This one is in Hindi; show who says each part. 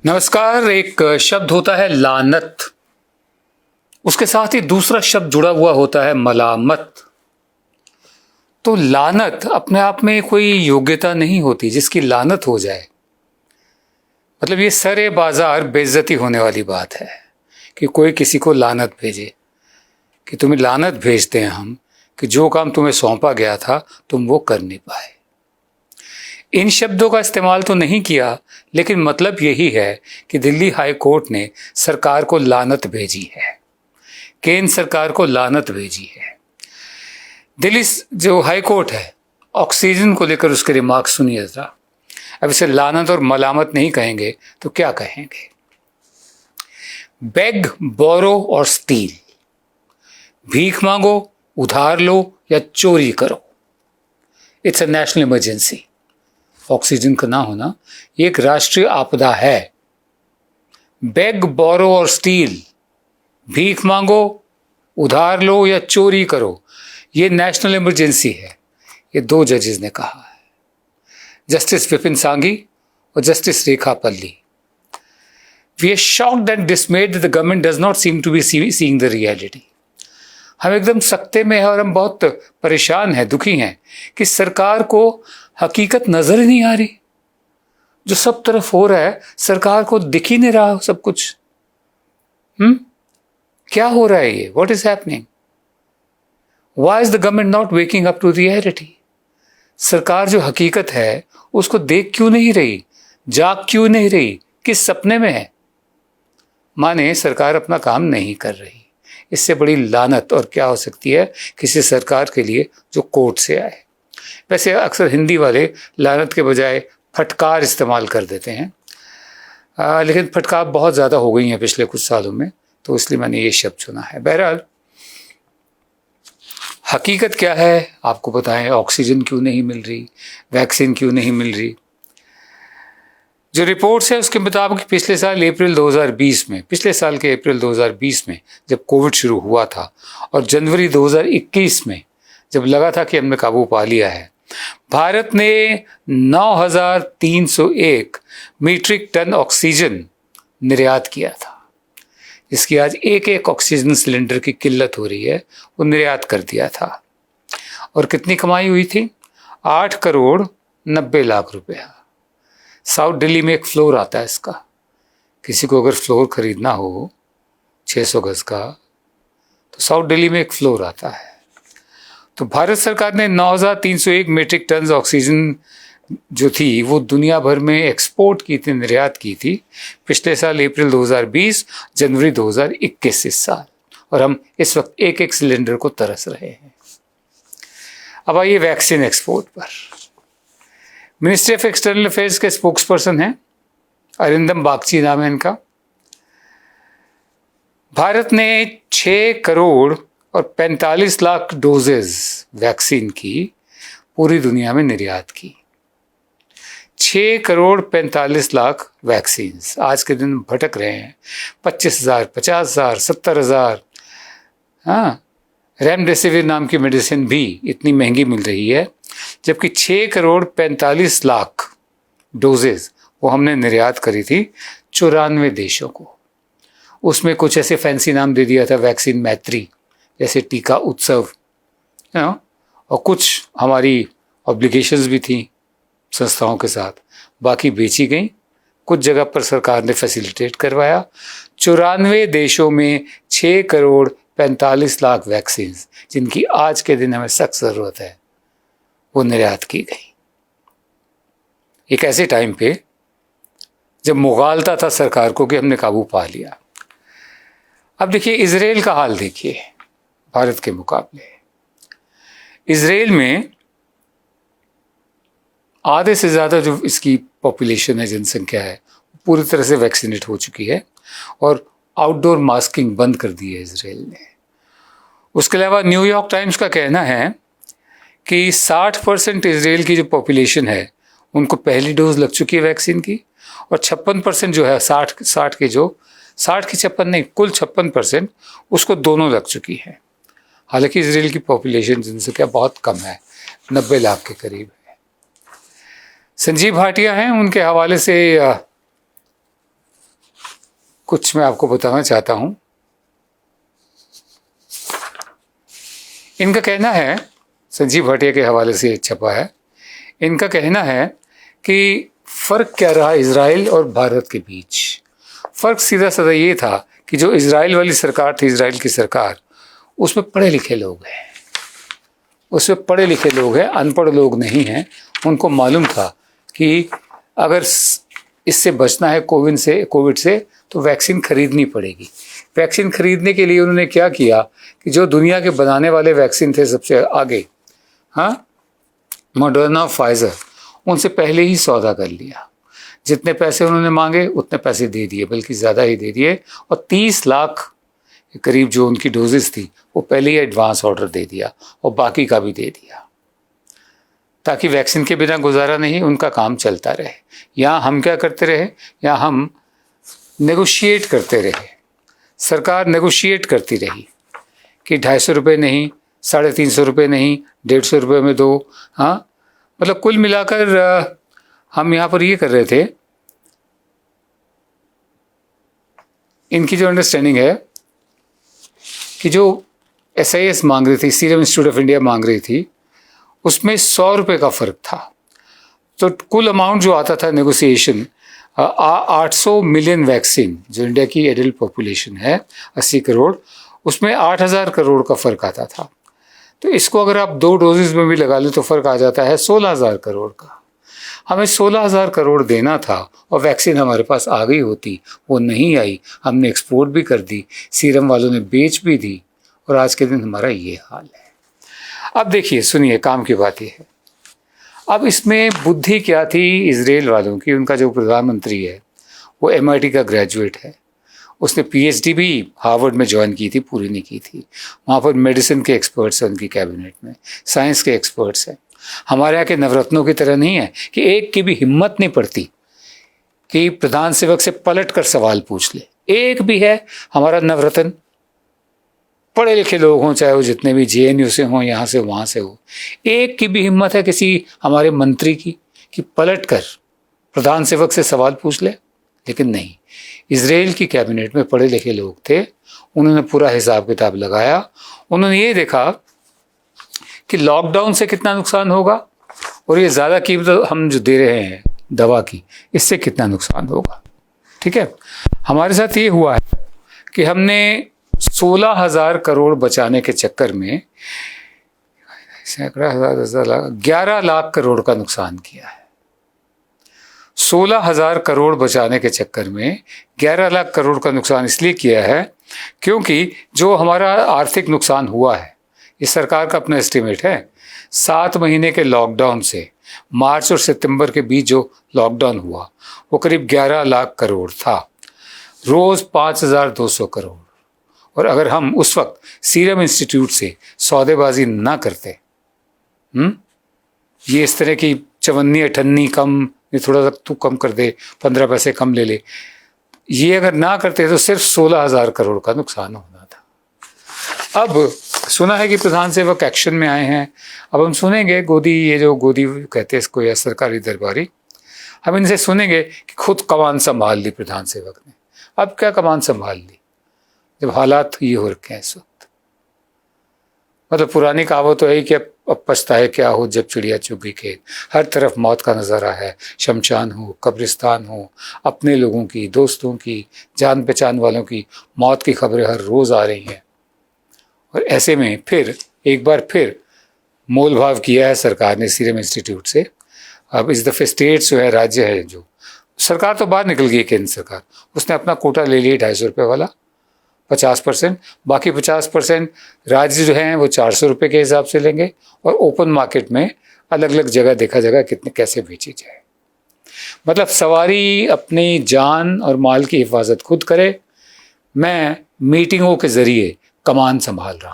Speaker 1: नमस्कार। एक शब्द होता है लानत, उसके साथ ही दूसरा शब्द जुड़ा हुआ होता है मलामत। तो लानत अपने आप में कोई योग्यता नहीं होती जिसकी लानत हो जाए। मतलब ये सरे बाजार बेइज्जती होने वाली बात है कि कोई किसी को लानत भेजे, कि तुम्हें लानत भेजते हैं हम कि जो काम तुम्हें सौंपा गया था तुम वो कर नहीं पाए। इन शब्दों का इस्तेमाल तो नहीं किया, लेकिन मतलब यही है कि दिल्ली हाई कोर्ट ने सरकार को लानत भेजी है, केंद्र सरकार को लानत भेजी है। दिल्ली जो हाई कोर्ट है, ऑक्सीजन को लेकर उसके रिमार्क सुनिए जरा। अब इसे लानत और मलामत नहीं कहेंगे तो क्या कहेंगे? बेग, बोरो और स्टील, भीख मांगो, उधार लो या चोरी करो। It's a national emergency. Oxygen का ना होना ये एक राष्ट्रीय आपदा है। बेग, बोरो और स्टील, भीख मांगो, उधार लो या चोरी करो, ये नेशनल इमरजेंसी है। ये दो जजेस ने कहा है, जस्टिस विपिन सांघी और justice Rekha Palli. We are shocked and dismayed that the government does not seem to be seeing the reality. हम एकदम सख्ते में हैं और हम बहुत परेशान हैं, दुखी हैं कि सरकार को हकीकत नजर ही नहीं आ रही। जो सब तरफ हो रहा है सरकार को दिख ही नहीं रहा सब कुछ। क्या हो रहा है ये? What is happening? Why is the government not waking up to reality? सरकार जो हकीकत है उसको देख क्यों नहीं रही, जाग क्यों नहीं रही, किस सपने में है? माने सरकार अपना काम नहीं कर रही। इससे बड़ी लानत और क्या हो सकती है किसी सरकार के लिए जो कोर्ट से आए। वैसे अक्सर हिंदी वाले लानत के बजाय फटकार इस्तेमाल कर देते हैं, लेकिन फटकार बहुत ज़्यादा हो गई हैं पिछले कुछ सालों में, तो इसलिए मैंने ये शब्द चुना है। बहरहाल हकीकत क्या है आपको बताएं। ऑक्सीजन क्यों नहीं मिल रही, वैक्सीन क्यों नहीं मिल रही? जो रिपोर्ट्स है उसके मुताबिक पिछले साल अप्रैल 2020 में, पिछले साल के अप्रैल 2020 में जब कोविड शुरू हुआ था और जनवरी 2021 में जब लगा था कि हमने काबू पा लिया है, भारत ने 9,301 मीट्रिक टन ऑक्सीजन निर्यात किया था। इसकी आज एक एक ऑक्सीजन सिलेंडर की किल्लत हो रही है, वो निर्यात कर दिया था। और कितनी कमाई हुई थी? 8 करोड़ 90 लाख रुपया। साउथ दिल्ली में एक फ्लोर आता है इसका। किसी को अगर फ्लोर खरीदना हो 600 गज का, तो साउथ दिल्ली में एक फ्लोर आता है। तो भारत सरकार ने 9,301 मीट्रिक टन ऑक्सीजन जो थी वो दुनिया भर में एक्सपोर्ट की थी, निर्यात की थी पिछले साल अप्रैल 2020 जनवरी 2021 इस साल। और हम इस वक्त एक एक सिलेंडर को तरस रहे हैं। अब आइए वैक्सीन एक्सपोर्ट पर। मिनिस्ट्री ऑफ एक्सटर्नल अफेयर्स के स्पोक्सपर्सन हैं, अरिंदम बागची नाम है इनका। भारत ने 6 करोड़ और 45 लाख डोजेज वैक्सीन की पूरी दुनिया में निर्यात की। 6 करोड़ 45 लाख वैक्सीन आज के दिन भटक रहे हैं। 25,000, 50,000, 70,000। हाँ, रेमडेसिविर नाम की मेडिसिन भी इतनी महंगी मिल रही है, जबकि 6 करोड़ 45 लाख डोजेज वो हमने निर्यात करी थी 94 देशों को। उसमें कुछ ऐसे फैंसी नाम दे दिया था, वैक्सीन मैत्री, जैसे टीका उत्सव, और कुछ हमारी ऑब्लिगेशंस भी थी संस्थाओं के साथ। बाकी बेची गई, कुछ जगह पर सरकार ने फैसिलिटेट करवाया। 94 देशों में 6 करोड़ 45 लाख वैक्सीन जिनकी आज के दिन हमें सख्त ज़रूरत है वो निर्यात की गई। एक ऐसे टाइम पे जब मुगालता था सरकार को कि हमने काबू पा लिया। अब देखिए इजराइल का हाल देखिए भारत के मुकाबले। इजराइल में आधे से ज़्यादा जो इसकी पॉपुलेशन है, जनसंख्या है, पूरी तरह से वैक्सीनेट हो चुकी है और आउटडोर मास्किंग बंद कर दी है इजराइल ने। उसके अलावा न्यूयॉर्क टाइम्स का कहना है कि 60% इजराइल की जो पॉपुलेशन है उनको पहली डोज लग चुकी है वैक्सीन की, और 56% जो है 60 की 56 नहीं, कुल 56% उसको दोनों लग चुकी है। हालांकि इजराइल की पॉपुलेशन जनसंख्या बहुत कम है, 90 लाख के करीब है। संजीव भाटिया हैं, उनके हवाले से कुछ मैं आपको बताना चाहता हूँ। इनका कहना है, संजीव भाटिया के हवाले से छपा है, इनका कहना है कि फ़र्क क्या रहा इजराइल और भारत के बीच। फ़र्क सीधा साधा ये था कि जो इजराइल वाली सरकार थी, इजराइल की सरकार, उसमें पढ़े लिखे लोग हैं, उसमें पढ़े लिखे लोग हैं, अनपढ़ लोग नहीं हैं। उनको मालूम था कि अगर इससे बचना है कोविड से तो वैक्सीन खरीदनी पड़ेगी। वैक्सीन खरीदने के लिए उन्होंने क्या किया कि जो दुनिया के बनाने वाले वैक्सीन थे सबसे आगे, हाँ, मॉडर्ना, फाइज़र, उनसे पहले ही सौदा कर लिया। जितने पैसे उन्होंने मांगे उतने पैसे दे दिए, बल्कि ज़्यादा ही दे दिए, और 30 लाख के करीब जो उनकी डोजेस थी वो पहले ही एडवांस ऑर्डर दे दिया और बाकी का भी दे दिया, ताकि वैक्सीन के बिना गुजारा नहीं, उनका काम चलता रहे। यहाँ हम क्या करते रहे, यहाँ हम नेगोशिएट करते रहे, सरकार नेगोशिएट करती रही कि 250 रुपये नहीं, 350 रुपये नहीं, 150 रुपये में दो। हाँ, मतलब कुल मिलाकर हम यहाँ पर ये कर रहे थे, इनकी जो अंडरस्टैंडिंग है कि जो SIS मांग रही थी, सीरम इंस्टीट्यूट ऑफ इंडिया मांग रही थी, उसमें 100 रुपये का फ़र्क था। तो कुल अमाउंट जो आता था नेगोशिएशन, 800 मिलियन वैक्सीन, जो इंडिया की एडल्ट पॉपुलेशन है 80 करोड़, उसमें 8,000 करोड़ का फ़र्क आता था। तो इसको अगर आप 2 डोजेज़ में भी लगा लें तो फ़र्क आ जाता है 16,000 करोड़ का। हमें 16,000 करोड़ देना था और वैक्सीन हमारे पास आ गई होती, वो नहीं आई, हमने एक्सपोर्ट भी कर दी, सीरम वालों ने बेच भी दी, और आज के दिन हमारा ये हाल है। अब देखिए, सुनिए, काम की बात ये है, अब इसमें बुद्धि क्या थी इजराइल वालों की। उनका जो प्रधानमंत्री है वो MIT का ग्रेजुएट है, उसने PhD भी हार्वर्ड में ज्वाइन की थी, पूरी नहीं की थी। वहाँ पर मेडिसिन के एक्सपर्ट्स हैं उनकी कैबिनेट में, साइंस के एक्सपर्ट्स हैं। हमारे यहाँ के नवरत्नों की तरह नहीं है कि एक की भी हिम्मत नहीं पड़ती कि प्रधान सेवक से पलट कर सवाल पूछ ले। एक भी है हमारा नवरत्न, पढ़े लिखे लोग हों, चाहे वो जितने भी JNU से हों, यहाँ से वहाँ से हो, एक की भी हिम्मत है किसी हमारे मंत्री की कि पलट कर प्रधान सेवक से सवाल पूछ ले? लेकिन नहीं, इजराइल की कैबिनेट में पढ़े लिखे लोग थे, उन्होंने पूरा हिसाब किताब लगाया। उन्होंने ये देखा कि लॉकडाउन से कितना नुकसान होगा और ये ज़्यादा कीमत हम जो दे रहे हैं दवा की, इससे कितना नुकसान होगा। ठीक है, हमारे साथ ये हुआ है कि हमने 16,000 करोड़ बचाने के चक्कर में 11 लाख करोड़ का नुकसान किया है। 16,000 करोड़ बचाने के चक्कर में 11 लाख करोड़ का नुकसान इसलिए किया है क्योंकि जो हमारा आर्थिक नुकसान हुआ है, ये सरकार का अपना एस्टिमेट है, 7 महीने के लॉकडाउन से मार्च और सितंबर के बीच जो लॉकडाउन हुआ वो करीब 11 लाख करोड़ था, रोज़ 5,200 करोड़। और अगर हम उस वक्त सीरम इंस्टीट्यूट से सौदेबाजी ना करते, ये इस तरह की चवन्नी अठन्नी कम, ये थोड़ा सा तू कम कर दे, 15 पैसे कम ले ले, ये अगर ना करते तो सिर्फ 16,000 करोड़ का नुकसान होना था। अब सुना है कि प्रधान सेवक एक्शन में आए हैं। अब हम सुनेंगे गोदी, ये जो गोदी कहते हैं इसको, या सरकारी दरबारी, हम इनसे सुनेंगे कि खुद कमान संभाल ली प्रधान सेवक ने। अब क्या कमान संभाल ली जब हालात ये हो रखे हैं इस वक्त? मतलब पुरानी कहावत तो है कि अब पछताए क्या हो जब चिड़िया चुग गई खेत। हर तरफ मौत का नज़ारा है, शमशान हो, कब्रिस्तान हो, अपने लोगों की, दोस्तों की, जान पहचान वालों की मौत की खबरें हर रोज़ आ रही हैं। और ऐसे में फिर एक बार फिर मोल भाव किया है सरकार ने सीरम इंस्टीट्यूट से। अब इस दफ़े स्टेट्स जो है, राज्य है, जो सरकार तो बाहर निकल गई, केंद्र सरकार, उसने अपना कोटा ले लिया 250 रुपये वाला, 50%, बाकी 50% राज्य जो हैं वो 400 रुपये के हिसाब से लेंगे, और ओपन मार्केट में अलग अलग जगह देखा जाएगा कितने कैसे बेची जाए। मतलब सवारी अपनी जान और माल की हिफाजत खुद करे, मैं मीटिंगों के ज़रिए कमान संभाल रहा हूँ।